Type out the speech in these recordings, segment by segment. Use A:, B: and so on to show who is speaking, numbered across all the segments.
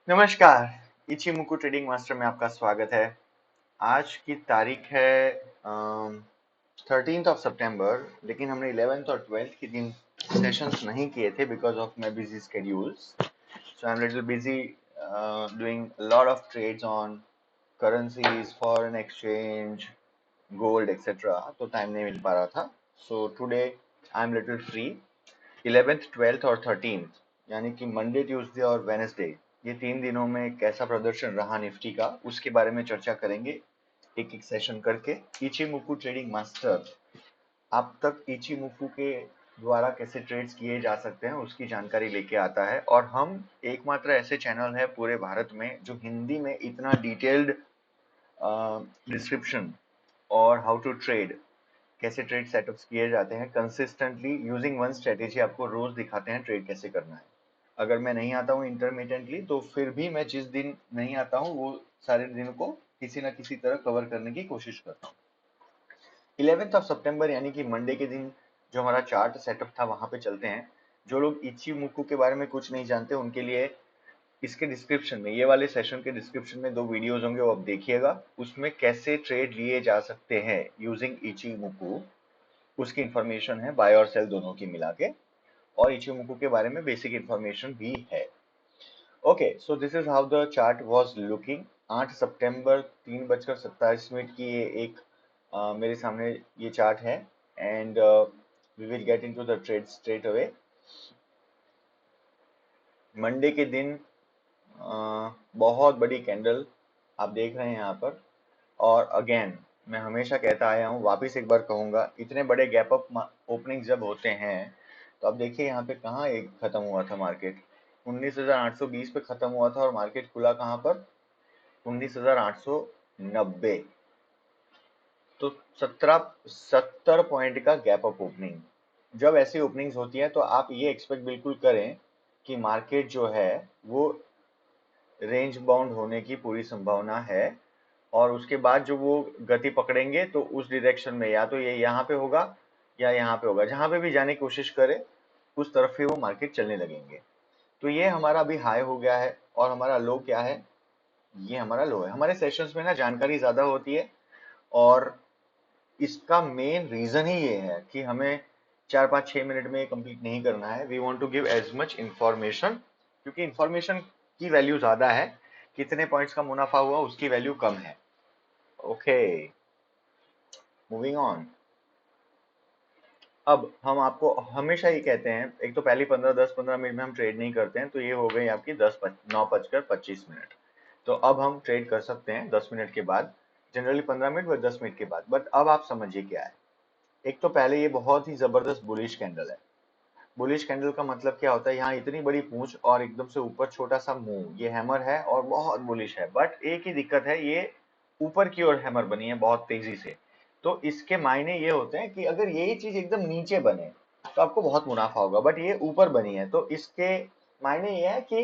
A: नमस्कार, इचिमुकु trading master में आपका स्वागत है। आज की तारीख है 13 लेकिन हमने 11th और 12th के दिन सेशंस नहीं किए थे because of my busy schedules. So I am little busy doing lot of trades on currencies, foreign exchange, gold etcetera, तो टाइम नहीं मिल पा रहा था। So today I am little free. 11th, 12th और 13th यानी कि मंडे, ट्यूसडे और वेनेसडे, ये 3 दिनों में कैसा प्रदर्शन रहा निफ्टी का, उसके बारे में चर्चा करेंगे एक एक सेशन करके। इचिमुकु ट्रेडिंग मास्टर आप तक इचिमुकु के द्वारा कैसे ट्रेड्स किए जा सकते हैं उसकी जानकारी लेके आता है, और हम एकमात्र ऐसे चैनल है पूरे भारत में जो हिंदी में इतना डिटेल्ड डिस्क्रिप्शन और हाउ टू ट्रेड, कैसे ट्रेड सेटअप्स किए जाते हैं कंसिस्टेंटली यूजिंग वन स्ट्रेटेजी, आपको रोज दिखाते हैं ट्रेड कैसे करना है। अगर मैं नहीं आता हूँ इंटरमीडिएटली तो फिर भी मैं जिस दिन नहीं आता हूँ वो सारे दिन को किसी ना किसी तरह कवर करने की कोशिश करता हूँ। 11 सितंबर यानी कि मंडे के दिन जो हमारा चार्ट सेटअप था वहां पे चलते हैं। जो लोग इचिमुकु के बारे में कुछ नहीं जानते उनके लिए इसके डिस्क्रिप्शन में, ये वाले सेशन के डिस्क्रिप्शन में 2 वीडियोस होंगे, वो आप देखिएगा। उसमें कैसे ट्रेड लिए जा सकते हैं यूजिंग इचिमुकु, उसकी इंफॉर्मेशन है, बाय और सेल दोनों की मिला के, और इचिमुकु के बारे में बेसिक इंफॉर्मेशन भी है। Okay, so this is how the chart was looking. 8 सितंबर 3:27 की ये एक मेरे सामने ये चार्ट है, and we will get into the trade straight away. Monday के दिन बहुत बड़ी कैंडल आप देख रहे हैं यहाँ पर, और अगेन मैं हमेशा कहता आया हूँ, वापस एक बार कहूंगा, इतने बड़े गैप अप ओपनिंग जब होते हैं तो अब देखिए यहाँ पे कहाँ एक खत्म हुआ था मार्केट। 19,820 पे खत्म हुआ था और मार्केट खुला कहाँ पर? 19,890। तो 70 पॉइंट का गैप अप ओपनिंग। जब ऐसी ओपनिंग्स होती है तो आप ये एक्सपेक्ट बिल्कुल करें कि मार्केट जो है वो रेंज बाउंड होने की पूरी संभावना है, और उसके बाद जो वो गति पकड़ेंगे तो उस डायरेक्शन में या तो ये यहाँ पे होगा या यहाँ पे होगा, जहां पे भी जाने की कोशिश करे उस तरफ ही वो मार्केट चलने लगेंगे। तो ये हमारा अभी हाई हो गया है, और हमारा लो क्या है? ये हमारा लो है। हमारे सेशंस में ना जानकारी ज्यादा होती है, और इसका मेन रीजन ही ये है कि हमें 4 5 6 मिनट में कंप्लीट नहीं करना है। We want to give as much information, क्योंकि इंफॉर्मेशन की वैल्यू ज्यादा है, कितने पॉइंट्स का मुनाफा हुआ उसकी वैल्यू कम है। Okay, moving on. अब हम आपको हमेशा ही कहते हैं, एक तो पहली 10 15 मिनट में हम ट्रेड नहीं करते हैं, तो ये हो गई आपकी 9:25 तो अब हम ट्रेड कर सकते हैं 10 मिनट के बाद, जनरली 15 मिनट व 10 मिनट के बाद। बट अब आप समझिए क्या है। एक तो पहले ये बहुत ही जबरदस्त बुलिश कैंडल है। बुलिश कैंडल का मतलब क्या होता है? यहाँ इतनी बड़ी पूंछ और एकदम से ऊपर छोटा सा मुंह, ये हैमर है और बहुत बुलिश है। बट एक ही दिक्कत है, ये ऊपर की ओर हैमर बनी है बहुत तेजी से। तो इसके मायने ये होते हैं कि अगर यही चीज एकदम नीचे बने तो आपको बहुत मुनाफा होगा, बट ये ऊपर बनी है तो इसके मायने ये है कि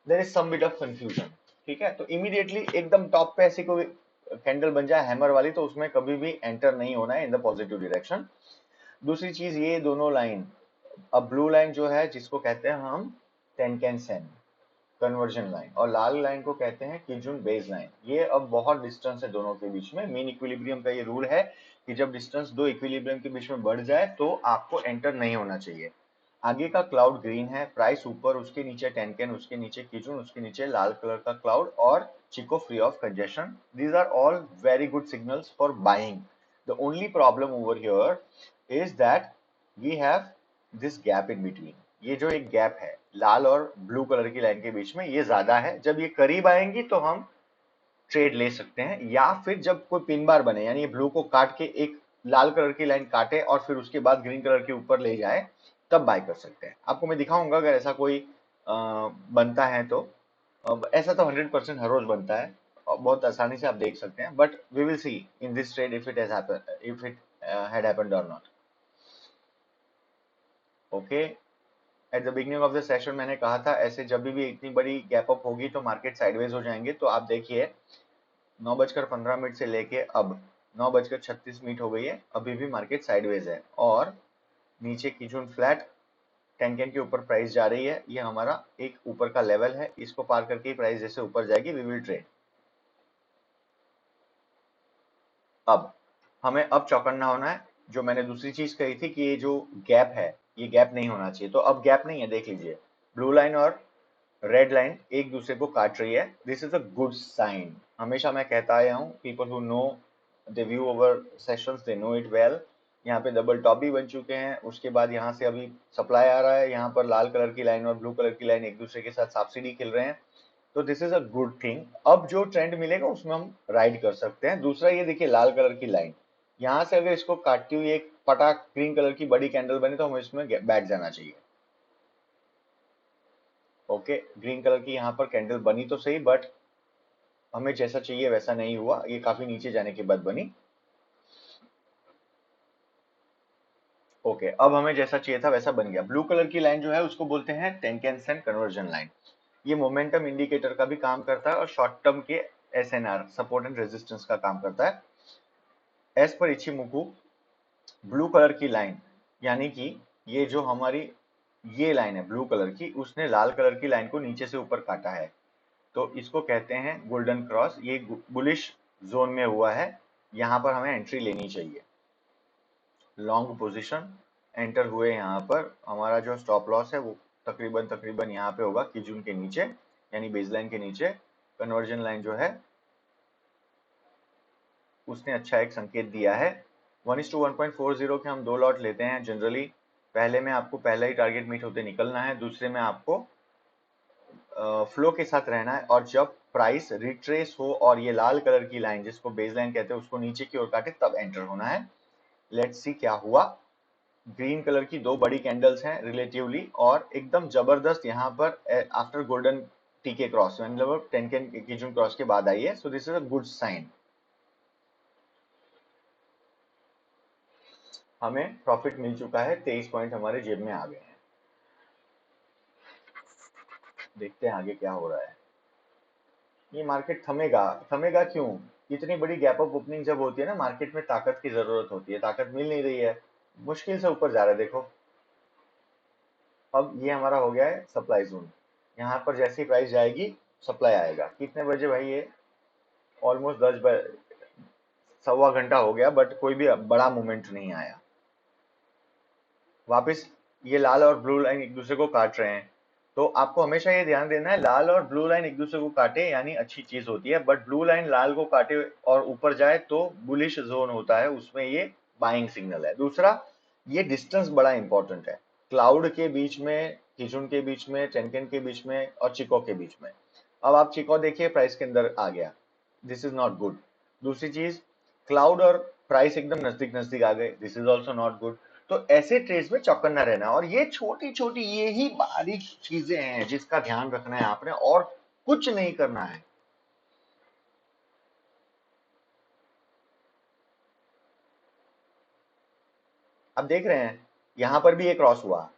A: there is some bit of confusion. ठीक है, तो इमीडिएटली एकदम टॉप पे ऐसी कोई कैंडल बन जाए हैमर वाली तो उसमें कभी भी एंटर नहीं होना है इन द पॉजिटिव डायरेक्शन। दूसरी चीज, ये दोनों लाइन, अब ब्लू लाइन जो है जिसको कहते हैं हम टेनकेन सेन कन्वर्जन लाइन, और लाल लाइन को कहते हैं किजुन बेस लाइन, ये अब बहुत डिस्टेंस है दोनों के बीच में। मीन इक्विलिब्रियम का ये रूल है कि जब डिस्टेंस दो इक्विलिब्रियम के बीच में बढ़ जाए तो आपको एंटर नहीं होना चाहिए। आगे का क्लाउड ग्रीन है, प्राइस ऊपर, उसके नीचे टेनकेन, उसके नीचे किजुन, उसके नीचे लाल कलर का क्लाउड और Chikou free of congestion. These are all very good signals for buying. The only problem over here is that we have this gap in between. ये जो एक गैप है लाल और ब्लू कलर की लाइन के बीच में, ये ज्यादा है। जब ये करीब आएंगी तो हम ट्रेड ले सकते हैं, या फिर जब कोई पिन बार बने, यानी ये ब्लू को काट के एक लाल कलर की लाइन काटे और फिर उसके बाद ग्रीन कलर के ऊपर ले जाए, तब बाय कर सकते हैं। आपको मैं दिखाऊंगा अगर ऐसा कोई बनता है तो। ऐसा तो 100% हर रोज बनता है और बहुत आसानी से आप देख सकते हैं, but we will see in this trade if it has happened, if it had happened or not. Okay, at the beginning of the session मैंने कहा था ऐसे जब भी इतनी बड़ी गैप अप होगी तो मार्केट साइडवेज हो जाएंगे। तो आप देखिए 9:15 से लेके अब 9:36 हो गई है, अभी भी मार्केट साइडवेज है, और नीचे की जून फ्लैट 10 के ऊपर प्राइस जा रही है, ये हमारा एक ऊपर का लेवल है, इसको पार करके प्राइस जैसे ऊपर जाएगी वी विल ट्रेड। अब हमें अब चौकन्ना होना है, जो मैंने दूसरी चीज कही थी कि ये जो गैप है ये गैप नहीं होना चाहिए, तो अब गैप नहीं है, देख लीजिए ब्लू लाइन और रेड लाइन एक दूसरे को काट रही है, this is a good sign. हमेशा मैं कहता आया हूँ, people who know they view over sessions they know it well. यहाँ पे डबल टॉप भी बन चुके हैं, उसके बाद यहाँ से अभी सप्लाई आ रहा है, यहाँ पर लाल कलर की लाइन और ब्लू कलर की लाइन एक दूसरे के साथ सब्सिडी खेल रहे हैं, तो this is a good thing. अब जो ट्रेंड मिलेगा उसमें हम राइड कर सकते हैं। दूसरा ये देखिए लाल कलर की लाइन, यहाँ से अगर इसको काटती हुई एक पटाख ग्रीन कलर की बड़ी कैंडल बने तो हमें इसमें बैठ जाना चाहिए। ओके, ग्रीन कलर की यहाँ पर कैंडल बनी तो सही, बट हमें जैसा चाहिए वैसा नहीं हुआ, ये काफी नीचे जाने के बाद बनी। ओके, अब हमें जैसा चाहिए था वैसा बन गया। ब्लू कलर की लाइन जो है उसको बोलते हैं टेंकेन-सेन कन्वर्जन लाइन। ये मोमेंटम इंडिकेटर का भी काम करता है और शॉर्ट टर्म के एसएनआर सपोर्ट एंड रेजिस्टेंस का काम करता है। एज पर इचिमोकू ब्लू कलर की लाइन, यानी कि ये जो हमारी ये लाइन है ब्लू कलर की, उसने लाल कलर की लाइन को नीचे से ऊपर काटा है, तो इसको कहते हैं गोल्डन क्रॉस। ये बुलिश जोन में हुआ है, यहाँ पर हमें एंट्री लेनी चाहिए। लॉन्ग पोजीशन एंटर हुए, यहाँ पर हमारा जो स्टॉप लॉस है वो तकरीबन तकरीबन यहाँ पे होगा कीजून के नीचे, यानी बेसलाइन के नीचे। कन्वर्जन लाइन जो है उसने अच्छा एक संकेत दिया है। 1:1.40 के हम दो लॉट लेते हैं जनरली। पहले में आपको पहला ही टारगेट मीट होते निकलना है, दूसरे में आपको फ्लो के साथ रहना है, और जब प्राइस रिट्रेस हो और ये लाल कलर की लाइन जिसको बेस लाइन कहते हैं उसको नीचे की ओर काटे तब एंटर होना है। लेट्स सी क्या हुआ। ग्रीन कलर की दो बड़ी कैंडल्स हैं रिलेटिवली, और एकदम जबरदस्त यहाँ पर आफ्टर गोल्डन टीके क्रॉस मतलब 10 के कीजून क्रॉस के बाद आई है, so this is a good sign. हमें प्रॉफिट मिल चुका है, 23 पॉइंट हमारे जेब में आ गए हैं। देखते हैं आगे क्या हो रहा है। ये मार्केट थमेगा, थमेगा क्यों? इतनी बड़ी गैप अप ओपनिंग जब होती है ना, मार्केट में ताकत की जरूरत होती है, ताकत मिल नहीं रही है, मुश्किल से ऊपर जा रहा है। देखो अब ये हमारा हो गया है सप्लाई जोन, यहाँ पर जैसी प्राइस जाएगी सप्लाई आएगा। कितने बजे भाई? ये ऑलमोस्ट 10 सवा घंटा हो गया, बट कोई भी बड़ा मूवमेंट नहीं आया। वापस ये लाल और ब्लू लाइन एक दूसरे को काट रहे हैं, तो आपको हमेशा ये ध्यान देना है लाल और ब्लू लाइन एक दूसरे को काटे यानी अच्छी चीज होती है, बट ब्लू लाइन लाल को काटे और ऊपर जाए तो बुलिश जोन होता है, उसमें ये बाइंग सिग्नल है। दूसरा, ये डिस्टेंस बड़ा इंपॉर्टेंट है, क्लाउड के बीच में, किजुन के बीच में, टेनकेन के बीच में और चिको के बीच में। अब आप चिको देखिए प्राइस के अंदर आ गया, दिस इज नॉट गुड। दूसरी चीज, क्लाउड और प्राइस एकदम नजदीक नजदीक आ गए, this is also not good. तो ऐसे ट्रेड्स में चौकन्ना रहना, और ये छोटी छोटी ये ही बारीक चीजें हैं जिसका ध्यान रखना है आपने, और कुछ नहीं करना है। अब देख रहे हैं यहां पर भी एक क्रॉस हुआ,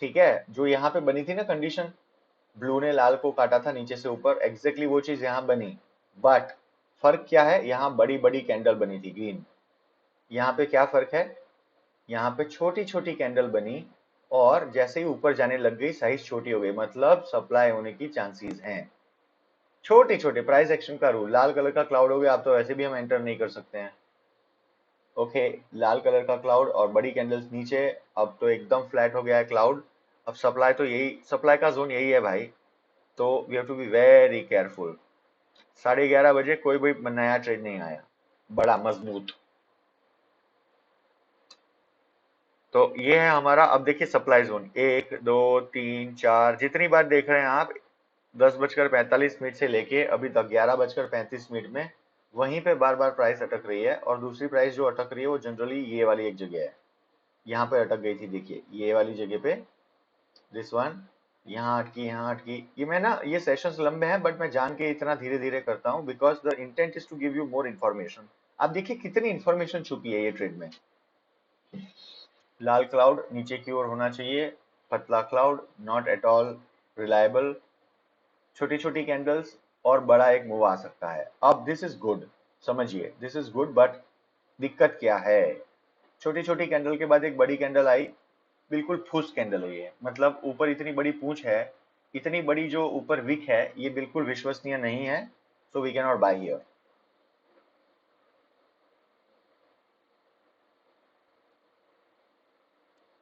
A: ठीक है, जो यहाँ पे बनी थी ना कंडीशन, ब्लू ने लाल को काटा था नीचे से ऊपर, एग्जैक्टली वो चीज यहाँ बनी, बट फर्क क्या है, यहाँ बड़ी बड़ी कैंडल बनी थी ग्रीन, यहाँ पे क्या फर्क है, यहाँ पे छोटी छोटी कैंडल बनी, और जैसे ही ऊपर जाने लग गई साइज छोटी हो गई, मतलब सप्लाई होने की चांसेस हैं। छोटे छोटे प्राइस एक्शन का रूल, लाल कलर का क्लाउड हो गया, अब तो वैसे भी हम एंटर नहीं कर सकते हैं। ओके, लाल कलर का क्लाउड और बड़ी कैंडल्स नीचे, अब तो एकदम फ्लैट हो गया है क्लाउड। अब सप्लाई तो यही, सप्लाई का जोन यही है भाई, तो we have to be very careful. 11:30 बजे कोई भी नया ट्रेड नहीं आया बड़ा मजबूत। तो ये है हमारा, अब देखिए सप्लाई जोन 1 2 3 4, जितनी बार देख रहे हैं आप, 10:45 से लेके अभी तक 11:35 में वहीं पे बार बार प्राइस अटक रही है, और दूसरी प्राइस जो अटक रही है वो जनरली ये वाली एक जगह है, यहाँ पे अटक गई थी, देखिए ये वाली जगह पे, दिस वन, यहाँ अटकी, यहाँ अटकी। ये मैं ना, ये सेशंस लंबे हैं बट मैं जान के इतना धीरे धीरे करता हूँ, because the intent is to give you more information. आप देखिए कितनी इन्फॉर्मेशन छुपी है ये ट्रेड में। लाल क्लाउड नीचे की ओर होना चाहिए, पतला cloud not at all reliable, छोटी छोटी कैंडल्स और बड़ा एक मूव आ सकता है। अब दिस इज गुड, समझिए दिस इज गुड, बट दिक्कत क्या है, छोटी छोटी कैंडल के बाद एक बड़ी कैंडल आई, बिल्कुल फुस कैंडल है ये, मतलब ऊपर इतनी बड़ी पूंछ है, इतनी बड़ी जो ऊपर विक है, ये बिल्कुल विश्वसनीय नहीं है, so we can not buy here.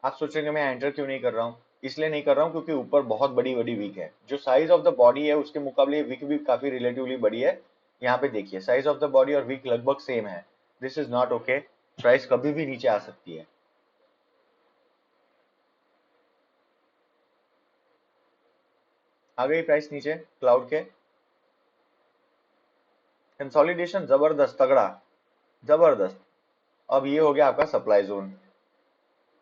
A: आप सोचेंगे मैं एंटर क्यों नहीं कर रहा हूँ, इसलिए नहीं कर रहा हूँ क्योंकि ऊपर बहुत बड़ी बड़ी वीक है, जो साइज ऑफ द बॉडी है उसके मुकाबले वीक भी काफी रिलेटिवली बड़ी है। यहाँ पे देखिए साइज ऑफ द बॉडी और वीक लगभग सेम है, this is not okay, price कभी भी नीचे आ सकती है। आ गई प्राइस नीचे क्लाउड के, कंसोलिडेशन जबरदस्त तगड़ा, जबरदस्त। अब ये हो गया आपका सप्लाई जोन,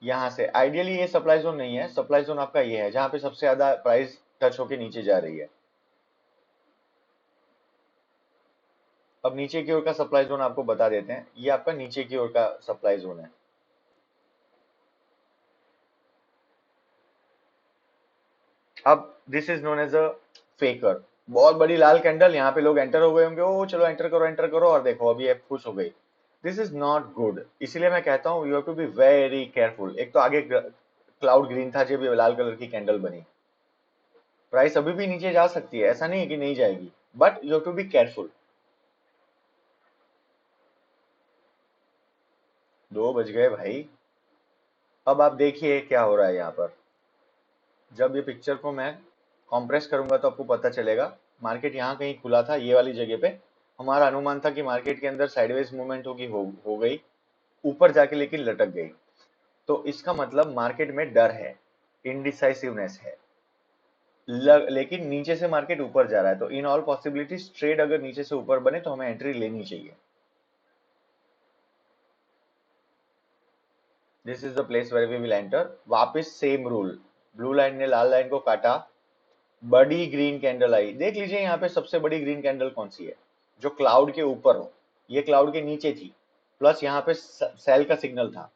A: यहाँ से आइडियली ये सप्लाई जोन नहीं है, सप्लाई जोन आपका ये है जहाँ पे सबसे ज्यादा प्राइस टच होके नीचे जा रही है। अब नीचे की ओर का सप्लाई जोन आपको बता देते हैं, ये आपका नीचे की ओर का सप्लाई जोन है। अब this is known as a faker, बहुत बड़ी लाल कैंडल, यहाँ पे लोग एंटर हो गए होंगे, ओ चलो एंटर करो, और देखो अभी ये खुश हो गई। दिस इज नॉट गुड, इसीलिए मैं कहता हूँ you have to be very careful. एक तो आगे क्लाउड ग्रीन था जब ये लाल कलर की कैंडल बनी, प्राइस अभी भी नीचे जा सकती है, ऐसा नहीं है कि नहीं जाएगी, but you have to be careful. 2 बज गए भाई। अब आप देखिए क्या हो रहा है यहाँ पर, जब ये पिक्चर को मैं कॉम्प्रेस करूंगा तो आपको पता चलेगा। मार्केट यहाँ कहीं खुला था, ये वाली जगह पे हमारा अनुमान था कि मार्केट के अंदर साइडवेज मूवमेंट होगी, हो गई ऊपर जाके लेकिन लटक गई। तो इसका मतलब मार्केट में डर है, इनडिसाइसिवनेस है, लेकिन नीचे से मार्केट ऊपर जा रहा है, तो इन ऑल पॉसिबिलिटीज ट्रेड अगर नीचे से ऊपर बने तो हमें एंट्री लेनी चाहिए। This is the place where we will enter. वापस सेम रूल, ब्लू लाइन ने लाल लाइन को काटा, बड़ी ग्रीन कैंडल आई, देख लीजिए यहाँ पे सबसे बड़ी ग्रीन कैंडल कौन सी है, जो क्लाउड के ऊपर हो, ये क्लाउड के नीचे थी, प्लस यहाँ पे सेल का सिग्नल था।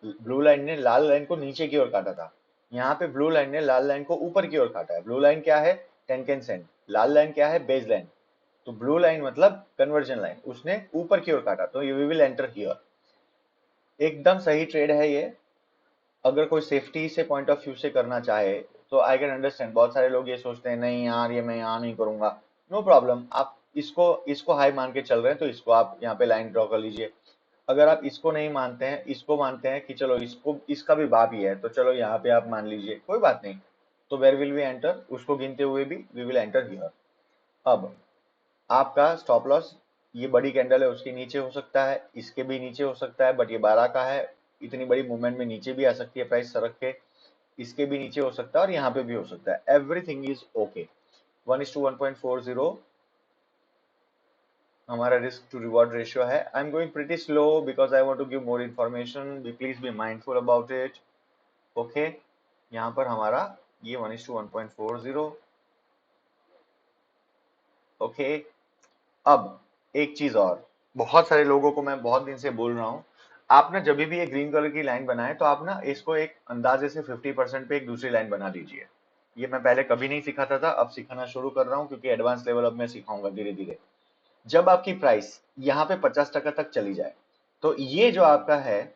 A: ब्लू लाइन ने लाल लाइन को नीचे की ओर काटा था, यहाँ पे ब्लू लाइन ने लाल लाइन को ऊपर की ओर काटा है। ब्लू लाइन क्या है, टेनकेन सेंट, लाल लाइन क्या है, बेस लाइन। तो ब्लू लाइन मतलब कन्वर्जन लाइन, उसने ऊपर की ओर काटा, तो यू विल एंटर हियर। एकदम सही ट्रेड है ये, अगर कोई सेफ्टी से पॉइंट ऑफ व्यू से करना चाहे तो आई कैन अंडरस्टैंड। बहुत सारे लोग ये सोचते हैं नहीं यार ये मैं यहाँ नहीं करूंगा, नो प्रॉब्लम, आप इसको इसको हाई मान के चल रहे हैं तो इसको आप यहाँ पे लाइन ड्रॉ कर लीजिए। अगर आप इसको नहीं मानते हैं, इसको मानते हैं कि चलो इसको इसका भी बाप ही है, तो चलो यहाँ पे आप मान लीजिए, कोई बात नहीं। तो वेयर विल वी एंटर, उसको गिनते हुए भी वी विल एंटर हियर। अब आपका स्टॉप लॉस, ये बड़ी कैंडल है उसके नीचे हो सकता है, इसके भी नीचे हो सकता है, बट ये 12 का है, इतनी बड़ी मूवमेंट में नीचे भी आ सकती है प्राइस सरक के, इसके भी नीचे हो सकता है और यहाँ पे भी हो सकता है, एवरीथिंग इज ओके। 1:1.40 हमारा रिस्क टू रिवॉर्ड रेशियो है। I am going pretty slow because I want to give more information, please be mindful about it. Okay, यहाँ पर हमारा ये 1:1.40। ओके, अब एक चीज और, बहुत सारे लोगों को मैं बहुत दिन से बोल रहा हूँ, आप ना जब भी ये ग्रीन कलर की लाइन बनाए तो आप ना इसको एक अंदाजे से 50% पे एक दूसरी लाइन बना लीजिए। ये मैं पहले कभी नहीं सिखाता था, अब सिखाना शुरू कर रहा हूँ क्योंकि एडवांस लेवल अब मैं सिखाऊंगा धीरे धीरे। जब आपकी प्राइस यहाँ पे 50% तक चली जाए, तो ये जो आपका है,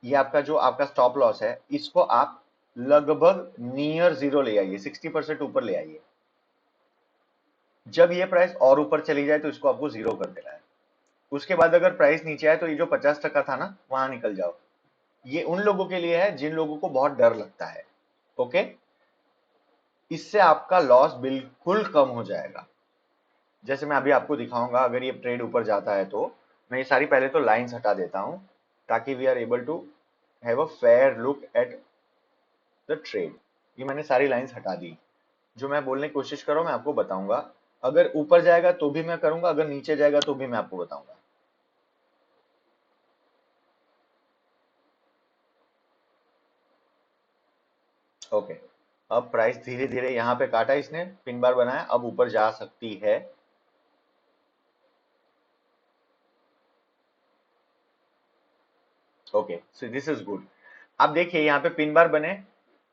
A: ये आपका जो आपका स्टॉप लॉस है, इसको आप लगभग नियर जीरो ले आइए, 60% ऊपर ले आइए। जब ये प्राइस और ऊपर चली जाए तो इसको आपको जीरो कर देना है। उसके बाद अगर प्राइस नीचे आए तो ये जो 50% था ना, वहां निकल जाओ। ये उन लोगों के लिए है जिन लोगों को बहुत डर लगता है। ओके, इससे आपका लॉस बिल्कुल कम हो जाएगा। जैसे मैं अभी आपको दिखाऊंगा, अगर ये ट्रेड ऊपर जाता है तो मैं ये सारी पहले तो लाइंस हटा देता हूं, ताकि we are able to have a fair look at the trade. ये मैंने सारी लाइंस हटा दी, जो मैं बोलने की कोशिश कर रहा हूं मैं आपको बताऊंगा। अगर ऊपर जाएगा तो भी मैं करूंगा, अगर नीचे जाएगा तो भी मैं आपको बताऊंगा। ओके, अब प्राइस धीरे धीरे यहाँ पे काटा, इसने पिन बार बनाया, अब ऊपर जा सकती है। Okay, so this is good. आप देखिए यहाँ पे पिन बार बने,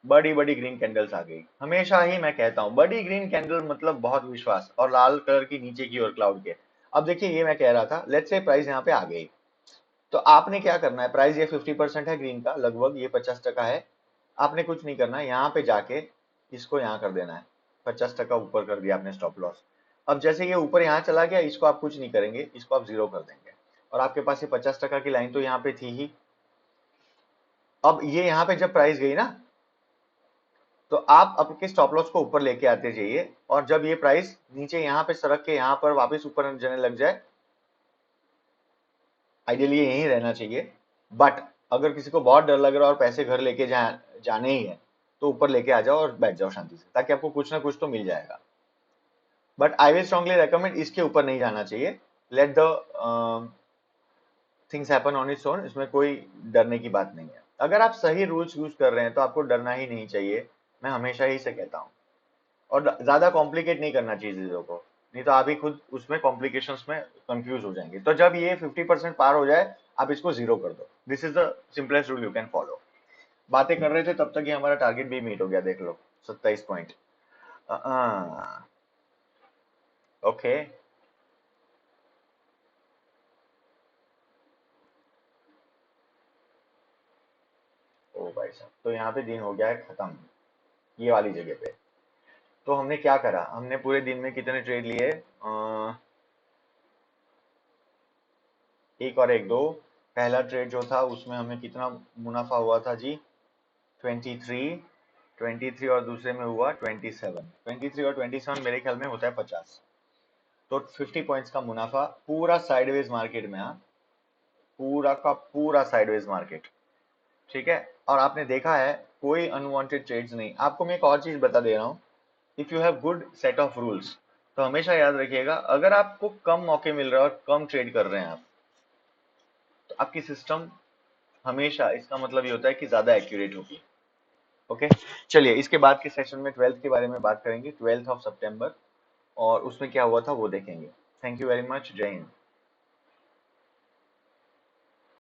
A: बड़ी बड़ी ग्रीन कैंडल्स आ गई। हमेशा ही मैं कहता हूँ बड़ी ग्रीन कैंडल मतलब बहुत विश्वास, और लाल कलर की नीचे की ओर क्लाउड के। अब देखिए ये मैं कह रहा था, लेट्स से प्राइस यहाँ पे आ गई, तो आपने क्या करना है, प्राइस ये 50% है ग्रीन का, लगभग ये 50% है। आपने कुछ नहीं करना है, यहाँ पे जाके इसको यहाँ कर देना है, 50% ऊपर कर दिया आपने स्टॉप लॉस। अब जैसे ये ऊपर यहाँ चला गया, इसको आप कुछ नहीं करेंगे, इसको आप 0 कर देंगे, और आपके पास ये 50% की लाइन तो यहाँ पे थी ही। अब ये यहाँ पे जब प्राइस गई ना, तो आप आपके स्टॉप लॉस को ऊपर लेके आते जाइए, और जब ये प्राइस नीचे यहाँ पे सरक के यहाँ पर वापस ऊपर जाने लग जाए, आइडियली यहीं रहना चाहिए, बट अगर किसी को बहुत डर लग रहा है और पैसे घर लेके जाने ही है, तो ऊपर लेके आ जाओ और बैठ जाओ शांति से, ताकि आपको कुछ ना कुछ तो मिल जाएगा। But I will strongly recommend इसके ऊपर नहीं जाना चाहिए। Let the things happen on its own, इसमें कोई डरने की बात नहीं है। अगर आप सही रूल्स यूज कर रहे हैं तो आपको डरना ही नहीं चाहिए, मैं हमेशा ही से कहता हूँ। और ज्यादा कॉम्प्लिकेट नहीं करना चाहिए चीजों को, नहीं तो आप ही खुद उसमें कॉम्प्लिकेशंस में कंफ्यूज हो जाएंगे। तो जब ये 50% पार हो जाए, आप इसको 0 कर दो। This is the simplest rule you can follow. बातें कर रहे थे तब तक ये हमारा टारगेट भी मीट हो गया, देख लो 27 पॉइंट। ओके, ओ भाई साहब, तो यहाँ पे दिन हो गया है खत्म, ये वाली जगह पे। तो हमने क्या करा, हमने पूरे दिन में कितने ट्रेड लिए, एक और एक दो। पहला ट्रेड जो था उसमें हमें कितना मुनाफा हुआ था जी, 23, 23, और दूसरे में हुआ 27। 23 और 27 मेरे ख्याल में होता है 50। तो 50 पॉइंट्स का मुनाफा पूरा साइडवेज मार्केट में। हाँ, पूरा का पूरा साइडवेज मार्केट, ठीक है। और आपने देखा है कोई अनवांटेड ट्रेड्स नहीं। आपको मैं एक और चीज बता दे रहा हूँ, if you have good set of rules, तो हमेशा याद रखिएगा, अगर आपको कम मौके मिल रहे हैं और कम ट्रेड कर रहे हैं आप, तो आपकी सिस्टम हमेशा, इसका मतलब ये होता है कि ज्यादा एक्यूरेट होगी। ओके, चलिए इसके बाद के सेशन में 12th के बारे में बात करेंगे, 12th ऑफ सितंबर, और उसमें क्या हुआ था वो देखेंगे। थैंक यू वेरी मच, जय हिंद।